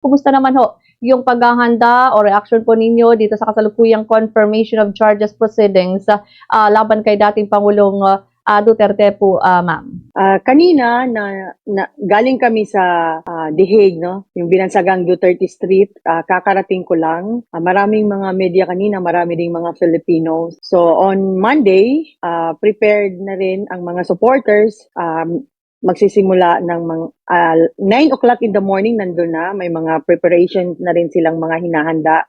Kumusta naman ho yung paghahanda o reaction po ninyo dito sa kasalukuyang confirmation of charges proceedings laban kay dating Pangulong Duterte po, ma'am? Kanina galing kami sa The Hague, no? Yung binansagang Duterte Street, kakarating ko lang. Maraming mga media kanina, marami ding mga Filipinos. So on Monday, prepared na rin ang mga supporters. Magsisimula ng 9 o'clock in the morning, nandun na. May mga preparation na rin silang mga hinahanda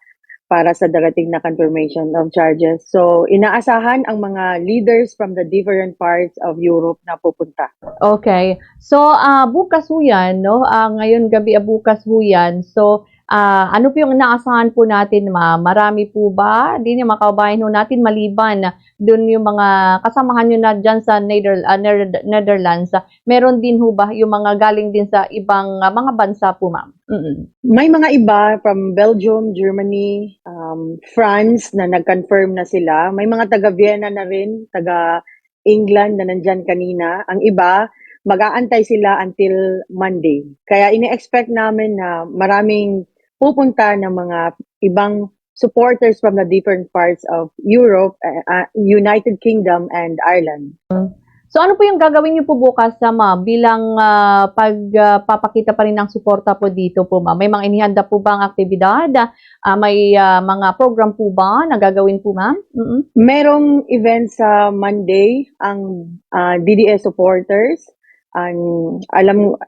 para sa darating na confirmation of charges. So, inaasahan ang mga leaders from the different parts of Europe na pupunta. Okay. So, bukas ho yan, no? Ngayon gabi bukas ho yan. So, ano po yung inaasahan po natin, ma'am? Marami po ba? Hindi niyo makabayan ho natin maliban dun yung mga kasamahan nyo na dyan sa Netherlands. Meron din ho ba yung mga galing din sa ibang mga bansa po, ma'am? May mga iba from Belgium, Germany, France na nag-confirm na sila. May mga taga-Vienna na rin, taga-England na nandyan kanina. Ang iba, mag-aantay sila until Monday. Kaya ine-expect namin na maraming pupunta ng mga ibang supporters from the different parts of Europe, United Kingdom, and Ireland. So ano po yung gagawin niyo po bukas, ma'am, bilang pagpapakita pa rin ng suporta po dito po, ma'am? May mga inihanda po ba ang aktibidad? May mga program po ba na gagawin po, ma'am? Merong event sa Monday ang DDS supporters.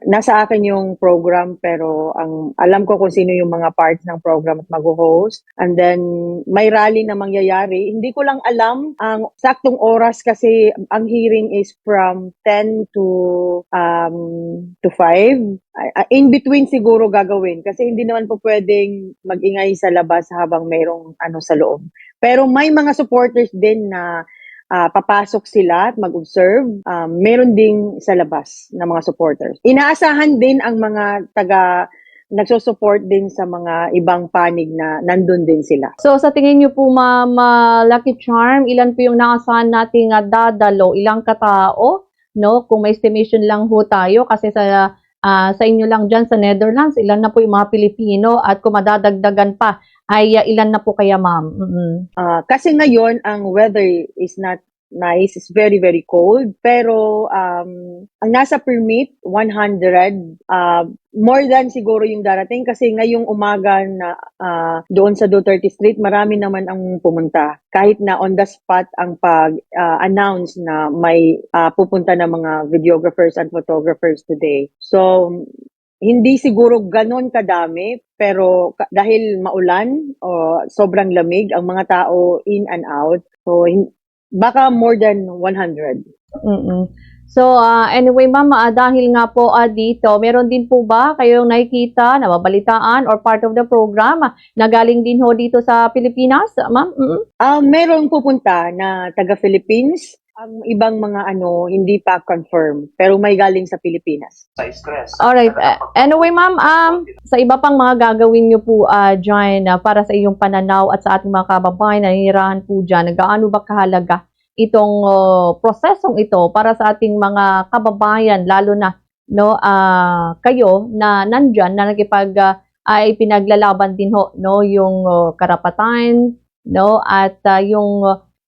Nasa akin yung program, pero alam ko kung sino yung mga parts ng program at mag-host. And then may rally na mangyayari. Hindi ko lang alam ang saktong oras kasi ang hearing is from 10 to 5. In between siguro gagawin kasi hindi naman po pwedeng mag-ingay sa labas habang mayroong sa loob. Pero may mga supporters din na papasok sila at mag-observe. Meron ding sa labas na mga supporters. Inaasahan din ang mga nagsusupport din sa mga ibang panig na nandun din sila. So sa tingin niyo po, ma'am Lucky Charm, ilan po yung naasahan nating dadalo? Ilang katao? No? Kung may estimation lang ho tayo kasi sa inyo lang dyan sa Netherlands, ilan na po yung mga Pilipino at kung madadagdagan pa ay ilan na po kaya, ma'am? Kasi ngayon ang weather is not nice, it's very very cold, pero ang nasa permit 100, more than siguro yung darating kasi ngayong umaga na doon sa Duterte Street marami naman ang pumunta kahit na on the spot ang pag-announce na may pupunta na mga videographers and photographers today. So hindi siguro ganon kadami, pero dahil maulan o sobrang lamig, ang mga tao in and out, so baka more than 100. So anyway, ma'am, dahil nga po dito, meron din po ba kayong nakikita, nababalitaan or part of the program na galing din ho dito sa Pilipinas, ma'am? Merong pupunta na taga-Philippines. Ang ibang mga hindi pa confirm, pero may galing sa Pilipinas. Sa stress. Alright. Anyway, ma'am, sa iba pang mga gagawin niyo po dyan para sa iyong pananaw at sa ating mga kababayan na nanirahan po dyan, gaano ba kahalaga itong prosesong ito para sa ating mga kababayan, lalo na kayo na nandyan na ay pinaglalaban din ho yung karapatan at yung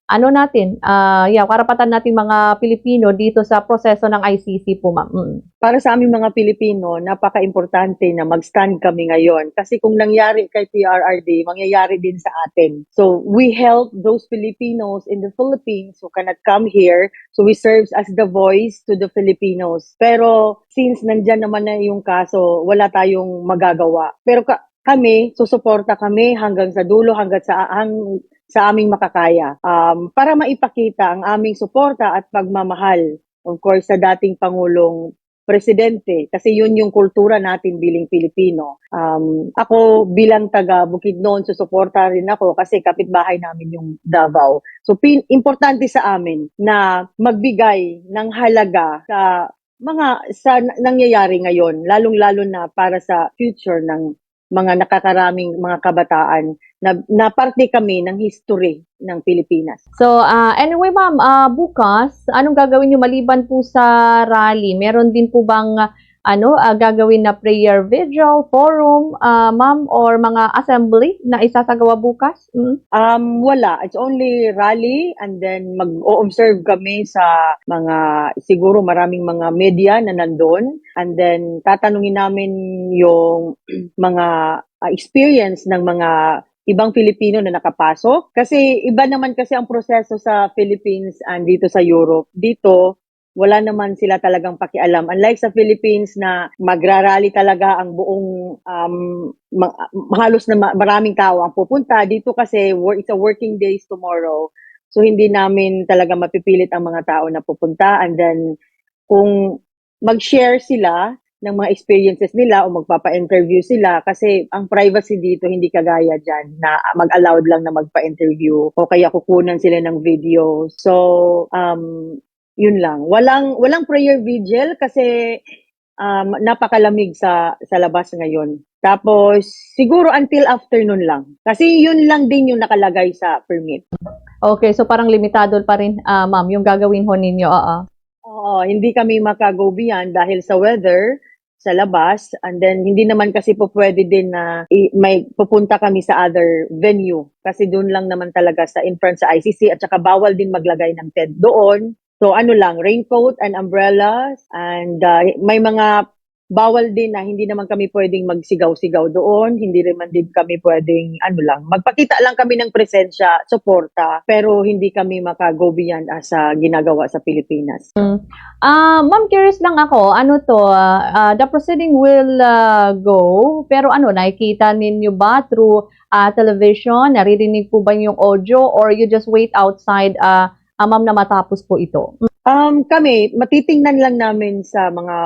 karapatan natin mga Pilipino dito sa proseso ng ICC po, ma'am. Para sa aming mga Pilipino, napaka-importante na mag-stand kami ngayon. Kasi kung nangyari kay PRRD, mangyayari din sa atin. So, we help those Filipinos in the Philippines who cannot come here. So, we serve as the voice to the Filipinos. Pero, since nandyan naman na yung kaso, wala tayong magagawa. Pero kami, susuporta kami hanggang sa dulo, hanggang sa aming makakaya para maipakita ang aming suporta at pagmamahal, of course, sa dating Pangulong Presidente kasi yun yung kultura natin bilang Pilipino. Ako bilang taga Bukidnon, susuporta rin ako kasi kapitbahay namin yung Davao. So importante sa amin na magbigay ng halaga sa nangyayari ngayon, lalong-lalo na para sa future ng mga nakakaraming mga kabataan na parte kami ng history ng Pilipinas. So, anyway, ma'am, bukas, anong gagawin niyo maliban po sa rally? Meron din po bang gagawin na prayer vigil, forum, ma'am, or mga assembly na isasagawa bukas? Wala. It's only rally and then mag-o-observe kami sa mga, siguro maraming mga media na nandun. And then tatanungin namin yung mga experience ng mga ibang Filipino na nakapasok. Kasi iba naman kasi ang proseso sa Philippines and dito sa Europe. Dito, wala naman sila talagang pakialam. Unlike sa Philippines na magrarally talaga ang buong halos na maraming tao ang pupunta. Dito kasi it's a working days tomorrow. So hindi namin talaga mapipilit ang mga tao na pupunta. And then kung mag-share sila ng mga experiences nila o magpapa-interview sila kasi ang privacy dito hindi kagaya dyan na mag-allowed lang na magpa-interview o kaya kukunan sila ng video. So, yun lang. Walang prayer vigil kasi napakalamig sa labas ngayon. Tapos, siguro until afternoon lang. Kasi yun lang din yung nakalagay sa permit. Okay, so parang limitado pa rin, ma'am, yung gagawin ho ninyo. Oo, hindi kami maka-go beyond dahil sa weather sa labas and then hindi naman kasi po pwede din na may pupunta kami sa other venue kasi doon lang naman talaga sa in front sa ICC at saka bawal din maglagay ng tent doon. So ano lang, raincoat and umbrellas and may mga bawal din na hindi naman kami pwedeng magsigaw-sigaw doon, hindi naman din kami pwedeng magpakita lang kami ng presensya, suporta, pero hindi kami maka-go beyond as ginagawa sa Pilipinas. Ma'am, curious lang ako, the proceeding will go, pero nakikita ninyo ba through television, naririnig po ba yung audio, or you just wait outside, ma'am, na matapos po ito? Kami, matitingnan lang namin sa mga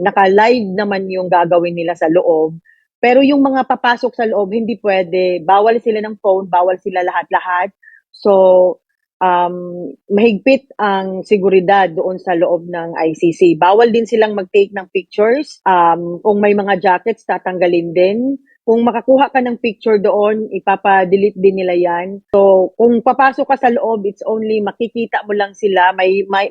naka-live naman yung gagawin nila sa loob. Pero yung mga papasok sa loob, hindi pwede. Bawal sila ng phone, bawal sila lahat-lahat. So, mahigpit ang seguridad doon sa loob ng ICC. Bawal din silang mag-take ng pictures. Kung may mga jackets, tatanggalin din. Kung makakuha ka ng picture doon, ipapa-delete din nila yan. So, kung papasok ka sa loob, it's only makikita mo lang sila.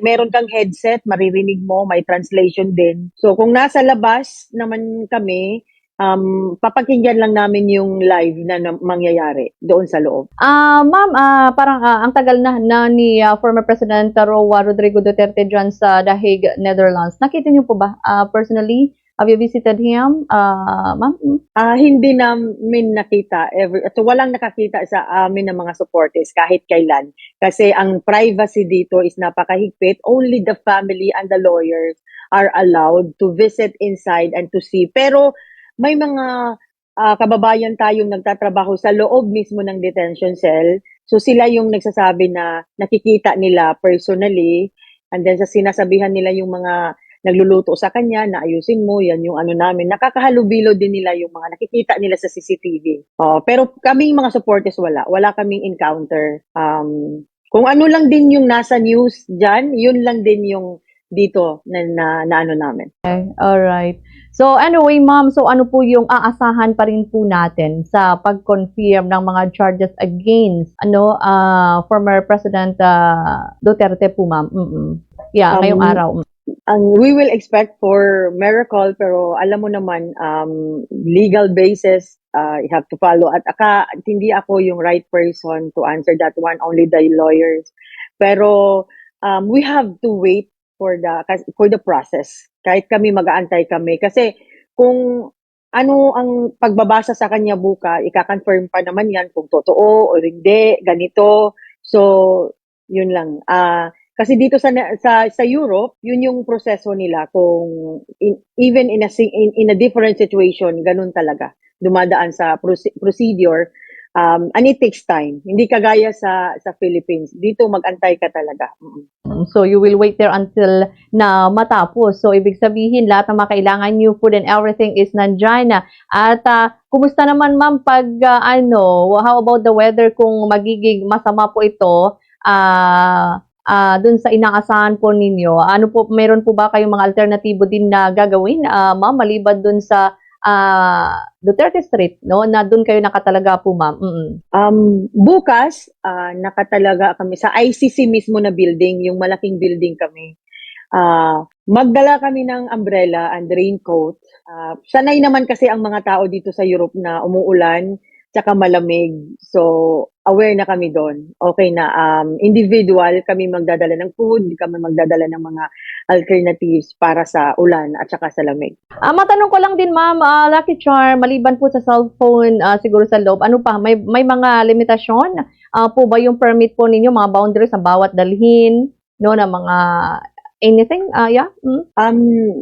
Meron kang headset, maririnig mo, may translation din. So, kung nasa labas naman kami, papakinggan lang namin yung live na mangyayari doon sa loob. Ma'am, parang ang tagal na ni former President Rodrigo Duterte dyan sa The Hague, Netherlands. Nakita niyo po ba personally? Have you visited him, ma'am? Hindi namin nakita. So, walang nakakita sa amin ng mga supporters kahit kailan. Kasi ang privacy dito is napakahigpit. Only the family and the lawyers are allowed to visit inside and to see. Pero may mga kababayan tayong nagtatrabaho sa loob mismo ng detention cell. So sila yung nagsasabi na nakikita nila personally. And then sa sinasabihan nila yung mga nagluluto sa kanya, na ayusin mo, yan yung namin. Nakakahalubilo din nila yung mga nakikita nila sa CCTV. Pero kaming mga supporters wala kaming encounter. Kung ano lang din yung nasa news dyan, yun lang din yung dito na namin. Okay, alright. So anyway, ma'am, so ano po yung aasahan pa rin po natin sa pag-confirm ng mga charges against former President Duterte po, ma'am? Yeah, ngayong araw. We will expect for miracle, pero alam mo naman, legal basis, you have to follow. At hindi ako yung right person to answer that one, only the lawyers. Pero we have to wait for the process. Kahit kami mag-aantay kami. Kasi kung ano ang pagbabasa sa kanya buka, ika-confirm pa naman yan kung totoo o hindi, ganito. So, yun lang. Kasi dito sa Europe, yun yung proseso nila kung even in a different situation, ganun talaga. Dumadaan sa procedure and it takes time. Hindi kagaya sa Philippines. Dito mag-antay ka talaga. So you will wait there until na matapos. So ibig sabihin lahat ng mga kailangan niyo, food and everything is nandyan na. At kumusta naman, ma'am, pag how about the weather kung magiging masama po ito? Dun sa inaasahan po ninyo, meron po ba kayong mga alternatibo din na gagawin, ma'am, maliban dun sa Duterte Street, no? Na dun kayo nakatalaga po, ma'am. Bukas, nakatalaga kami sa ICC mismo na building, yung malaking building kami. Magdala kami ng umbrella and raincoat. Sanay naman kasi ang mga tao dito sa Europe na umuulan tsaka malamig. So, aware na kami doon. Okay na. Individual, kami magdadala ng food, kami magdadala ng mga alternatives para sa ulan at saka sa lamig. Matanong ko lang din, ma'am, Lucky Charm, maliban po sa cellphone, siguro sa loob, ano pa, may mga limitasyon? Po ba yung permit po ninyo, mga boundaries na bawat dalhin, no, na mga anything? Yeah?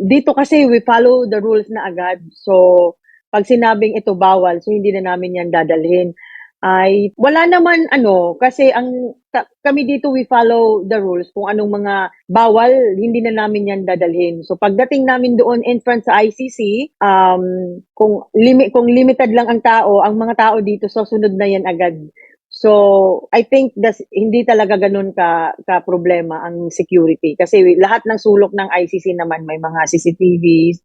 Dito kasi we follow the rules na agad. So, pag sinabing ito bawal, so hindi na namin yan dadalhin. Ay wala naman kasi kami dito we follow the rules kung anong mga bawal, hindi na namin yan dadalhin. So pagdating namin doon in front sa ICC, kung limited lang ang tao, ang mga tao dito so sunod na yan agad. So I think hindi talaga ganun ka problema ang security kasi lahat ng sulok ng ICC naman may mga CCTVs.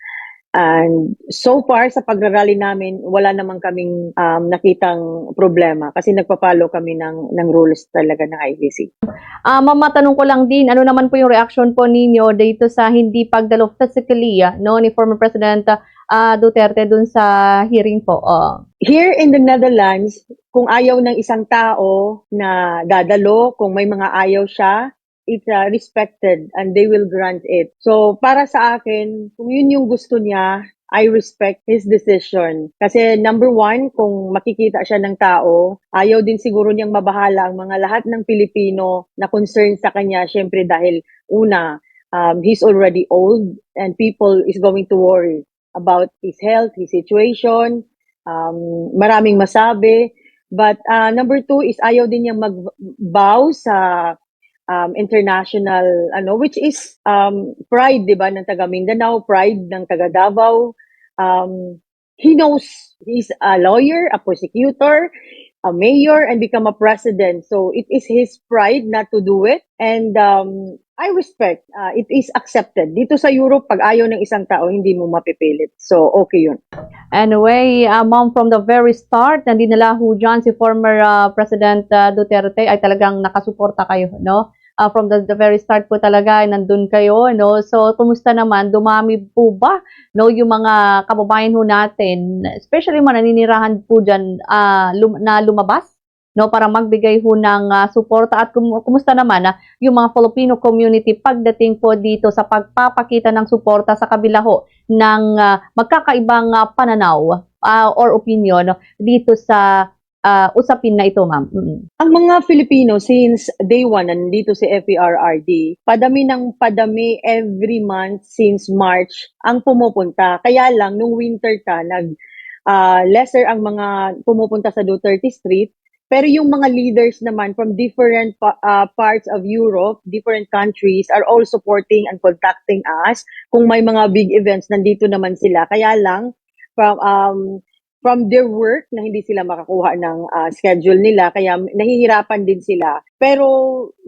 And so far, sa pagrarally namin, wala naman kaming nakitang problema kasi nagpa-follow kami ng rules talaga ng ICC. Ma'am, matanong ko lang din, ano naman po yung reaction po ninyo dito sa hindi pagdalo physically, no, ni former President Duterte dun sa hearing po? Here in the Netherlands, kung ayaw ng isang tao na dadalo, kung may mga ayaw siya, it's respected and they will grant it. So, para sa akin, kung yun yung gusto niya, I respect his decision. Kasi number one, kung makikita siya ng tao, ayaw din siguro niyang mabahala ang mga lahat ng Pilipino na concerned sa kanya. Syempre dahil una, he's already old and people is going to worry about his health, his situation, maraming masabi. But number two is ayaw din niyang mag-bow sa international which is pride, 'di ba, ng taga Mindanao, pride ng taga Davao. He knows he's a lawyer, a prosecutor, a mayor, and become a president. So it is his pride not to do it, and I respect. It is accepted. Dito sa Europe, pag ayaw ng isang tao, hindi mo mapipilit. So okay yun. Anyway, ma'am, from the very start, na dinala ho dyan si former President Duterte ay talagang nakasuporta kayo, no? From the very start po talaga, nandun kayo, no? So, kumusta naman? Dumami po ba, no, yung mga kababayan ho natin, especially mga naninirahan po dyan, na lumabas, no, para magbigay ho ng suporta, at kumusta naman yung mga Filipino community pagdating po dito sa pagpapakita ng suporta sa kabila ho ng magkakaibang pananaw or opinion dito sa usapin na ito, ma'am? Ang mga Filipino, since day one, nandito si FERRD, padami ng padami every month since March ang pumupunta. Kaya lang, nung winter lesser ang mga pumupunta sa Duterte Street. Pero yung mga leaders naman from different parts of Europe, different countries, are all supporting and contacting us. Kung may mga big events, nandito naman sila. Kaya lang, from their work na hindi sila makakuha ng schedule nila, kaya nahihirapan din sila. Pero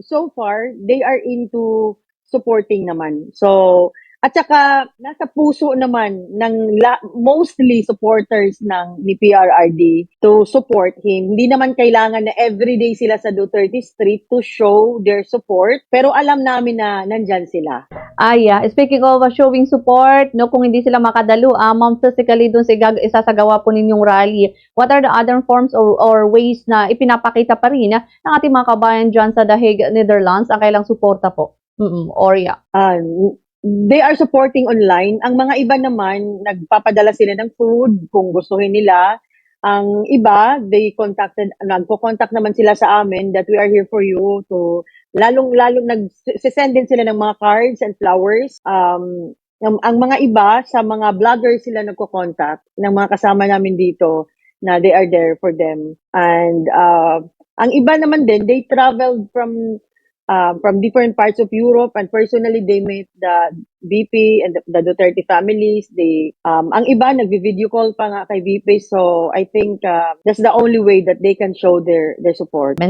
so far, they are into supporting naman. So, at saka nasa puso naman ng mostly supporters ni PRRD to support him. Hindi naman kailangan na everyday sila sa Duterte Street to show their support, pero alam namin na nandyan sila. Yeah. Speaking of showing support, no, kung hindi sila makadalo, ma'am, physically dun sa isasagawa po ninyong rally, what are the other forms or ways na ipinapakita pa rin ng ating mga kabayan dyan sa The Hague, Netherlands, ang kailang suporta po? Oria. They are supporting online. Ang mga iba naman, nagpapadala sila ng food kung gustuhin nila. Ang iba, nagko-contact naman sila sa amin that we are here for you to lalong nagsisend din sila ng mga cards and flowers. Ang mga iba, sa mga vloggers sila nagko-contact ng mga kasama namin dito na they are there for them. And ang iba naman din, they traveled from different parts of Europe, and personally they met the VP and the Duterte families. Ang iba nagvi-video call pa nga kay VP, so I think that's the only way that they can show their support.